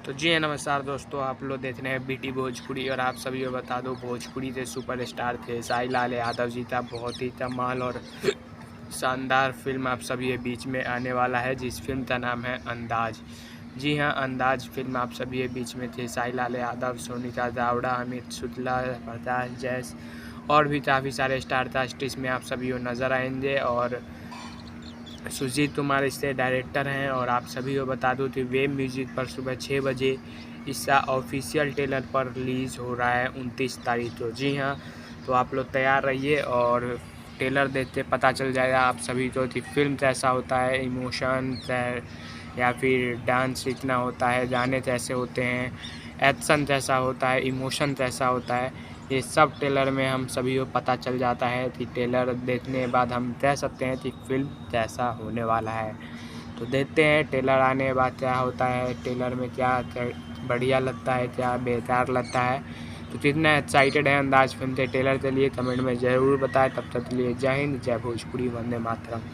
तो जी हाँ, नमस्कार दोस्तों, आप लोग देख रहे हैं बीटी भोजपुरी। और आप सभी को बता दो, भोजपुरी के सुपरस्टार थे साई लाल यादव जी था। बहुत ही कमाल और शानदार फिल्म आप सभी के बीच में आने वाला है, जिस फिल्म का नाम है अंदाज। जी हाँ, अंदाज फिल्म आप सभी के बीच में थे साई लाल यादव, सोनिका चावड़ा, अमित शुक्ला, प्रकाश जैस और भी काफ़ी सारे स्टार कास्ट इसमें आप सभी को नज़र आएंगे। और सुजीत कुमार इससे डायरेक्टर हैं। और आप सभी को बता दूं कि वेब म्यूज़िक पर सुबह 6 बजे इसका ऑफिशियल ट्रेलर पर रिलीज़ हो रहा है 29 तारीख को। जी हाँ, तो आप लोग तैयार रहिए और ट्रेलर देखते पता चल जाएगा आप सभी को कि फिल्म कैसा होता है, इमोशन या फिर डांस कितना होता है, गाने कैसे होते हैं, एक्शन कैसा होता है, इमोशन कैसा होता है। ये सब ट्रेलर में हम सभी को पता चल जाता है कि ट्रेलर देखने के बाद हम कह सकते हैं कि फिल्म कैसा होने वाला है। तो देखते हैं ट्रेलर आने के बाद क्या होता है, ट्रेलर में क्या बढ़िया लगता है, क्या बेकार लगता है। तो कितना एक्साइटेड है अंदाज फिल्म के ट्रेलर के लिए कमेंट में ज़रूर बताएं। तब तक के लिए जय हिंद, जय भोजपुरी, वंदे मातरम।